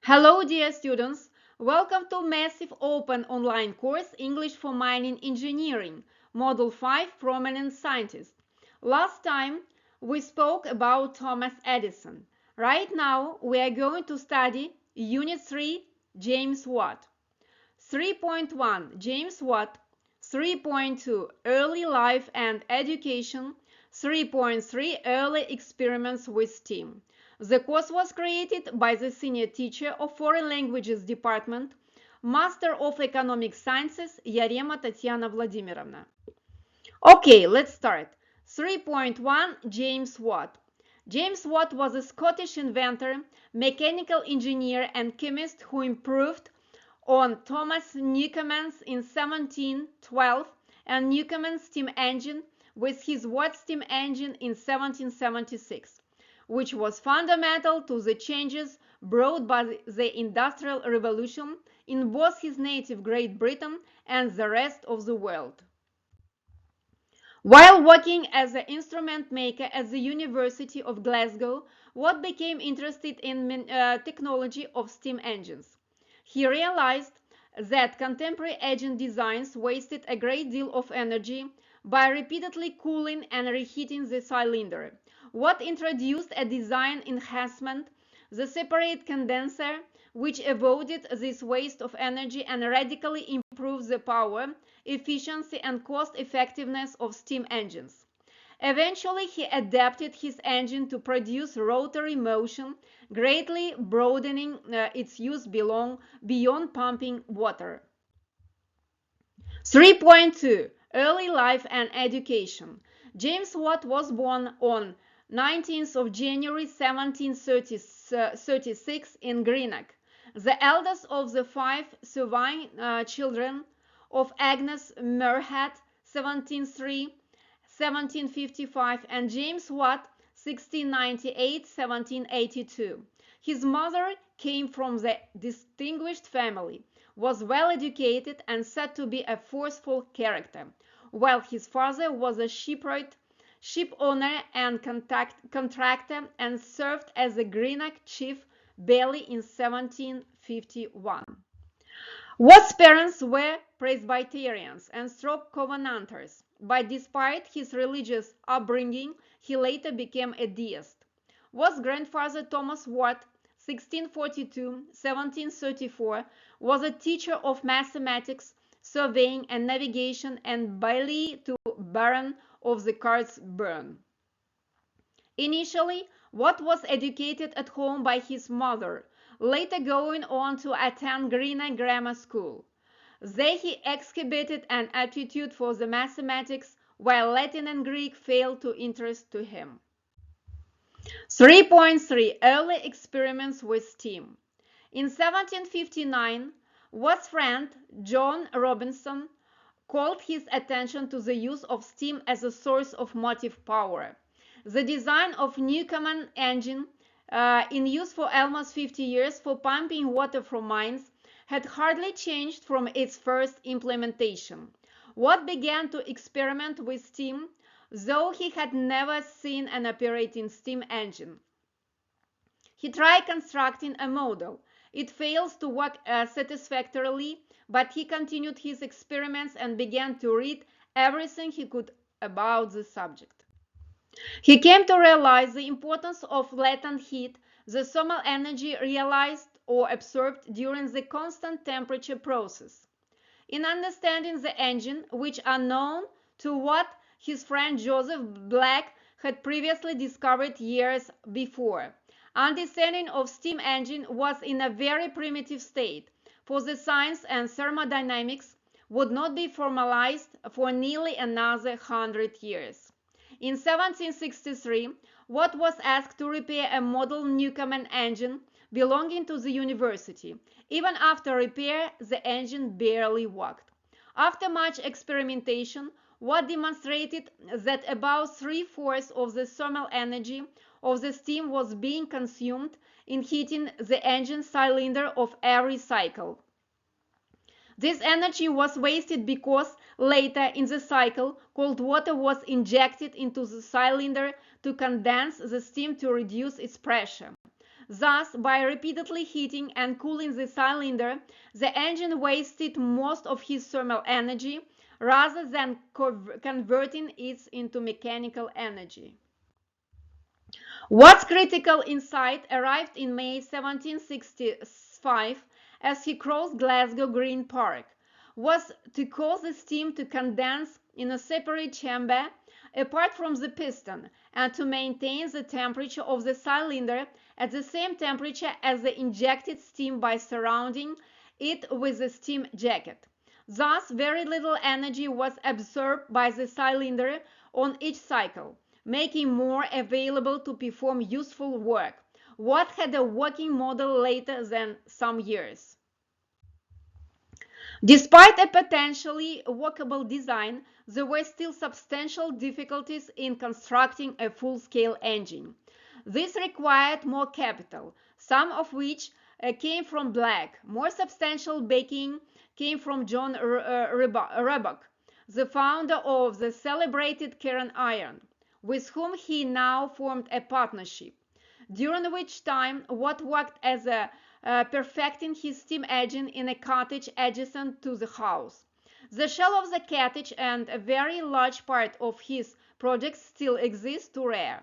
Hello, dear students. Welcome to Massive Open Online course English for Mining Engineering, Module 5 Prominent Scientist. Last time we spoke about Thomas Edison. Right now we are going to study Unit 3, James Watt. 3.1 James Watt, 3.2 Early Life and Education, 3.3 Early Experiments with Steam. The course was created by the Senior Teacher of Foreign Languages Department, Master of Economic Sciences Yarema Tatiana Vladimirovna. Okay, let's start. 3.1 James Watt. James Watt was a Scottish inventor, mechanical engineer and chemist who improved on Thomas Newcomen's in 1712 and Newcomen's steam engine with his Watt steam engine in 1776, which was fundamental to the changes brought by the Industrial Revolution in both his native Great Britain and the rest of the world. While working as an instrument maker at the University of Glasgow, Watt became interested in technology of steam engines. He realized that contemporary engine designs wasted a great deal of energy by repeatedly cooling and reheating the cylinder. Watt introduced a design enhancement, the separate condenser, which avoided this waste of energy and radically improved the power, efficiency, and cost effectiveness of steam engines. Eventually, he adapted his engine to produce rotary motion, greatly broadening its use beyond pumping water. 3.2 Early Life and Education. James Watt was born on 19th of January 1736 in Greenock, the eldest of the 5 surviving children of Agnes Muirhead 1755 and James Watt 1698-1782. His mother came from the distinguished family, was well educated and said to be a forceful character, while his father was a shipwright, ship owner and contractor and served as a Greenock chief baillie in 1751. Watt's parents were Presbyterians and strong Covenanters, but despite his religious upbringing, he later became a deist. Watt's grandfather Thomas Watt 1642-1734 was a teacher of mathematics, surveying and navigation and baillie to Baron of the Cardsburn. Initially, Watt was educated at home by his mother, later going on to attend Greenock Grammar School. There he exhibited an aptitude for the mathematics, while Latin and Greek failed to interest to him. 3.3 Early Experiments with Steam. In 1759, Watt's friend John Robinson called his attention to the use of steam as a source of motive power. The design of Newcomen engine, in use for almost 50 years for pumping water from mines, had hardly changed from its first implementation. Watt began to experiment with steam, though he had never seen an operating steam engine. He tried constructing a model. It fails to work satisfactorily, but he continued his experiments and began to read everything he could about the subject. He came to realize the importance of latent heat, the thermal energy realized or absorbed during the constant temperature process. In understanding the engine, which unknown to Watt, his friend Joseph Black had previously discovered years before, understanding of steam engine was in a very primitive state, for the science and thermodynamics would not be formalized for nearly another 100 years. In 1763, Watt was asked to repair a model Newcomen engine belonging to the university. Even after repair, the engine barely worked. After much experimentation, Watt demonstrated that about 3/4 of the thermal energy of the steam was being consumed in heating the engine cylinder of every cycle. This energy was wasted because later in the cycle, cold water was injected into the cylinder to condense the steam to reduce its pressure. Thus, by repeatedly heating and cooling the cylinder, the engine wasted most of his thermal energy rather than converting it into mechanical energy. Watt's critical insight arrived in May 1765 as he crossed Glasgow Green Park, was to cause the steam to condense in a separate chamber apart from the piston and to maintain the temperature of the cylinder at the same temperature as the injected steam by surrounding it with a steam jacket. Thus, very little energy was absorbed by the cylinder on each cycle, making more available to perform useful work. Watt had a working model later than some years. Despite a potentially workable design, there were still substantial difficulties in constructing a full-scale engine. This required more capital, some of which came from Black. More substantial backing came from John Roebuck, the founder of the celebrated Cairn Iron, with whom he now formed a partnership, during which time Watt worked as a perfecting his steam engine in a cottage adjacent to the house. The shell of the cottage and a very large part of his project still exist to rare.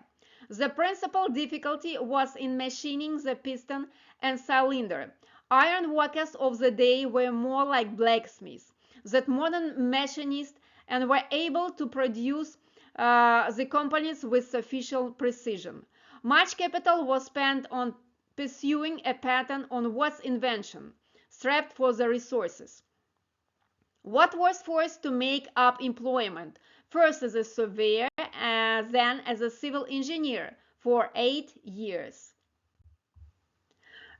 The principal difficulty was in machining the piston and cylinder. Iron workers of the day were more like blacksmiths than modern machinists and were able to produce the components with sufficient precision. Much capital was spent on pursuing a patent on Watt's invention, strapped for the resources. Watt was forced to make up employment, first as a surveyor, then as a civil engineer, for 8 years.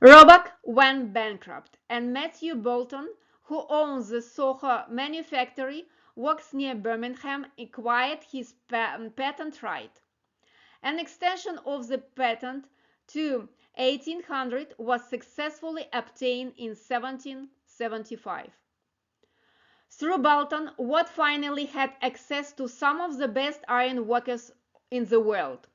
Roebuck went bankrupt, and Matthew Boulton, who owns the Soho Manufactory, works near Birmingham, acquired his patent right. An extension of the patent to 1800 was successfully obtained in 1775. Through Boulton, Watt finally had access to some of the best iron workers in the world.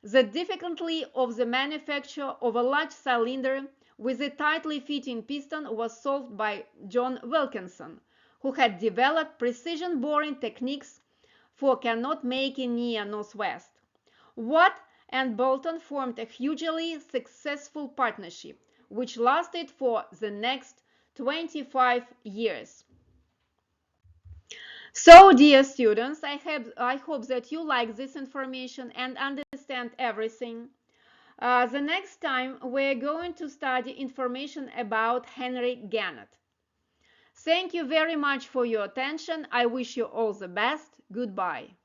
The difficulty of the manufacture of a large cylinder with a tightly fitting piston was solved by John Wilkinson, who had developed precision boring techniques for cannot making near Northwest. Watt and Boulton formed a hugely successful partnership, which lasted for the next 25 years. So, dear students, I hope that you like this information and understand everything. The next time we're going to study information about Henry Gannett. Thank you very much for your attention. I wish you all the best. Goodbye.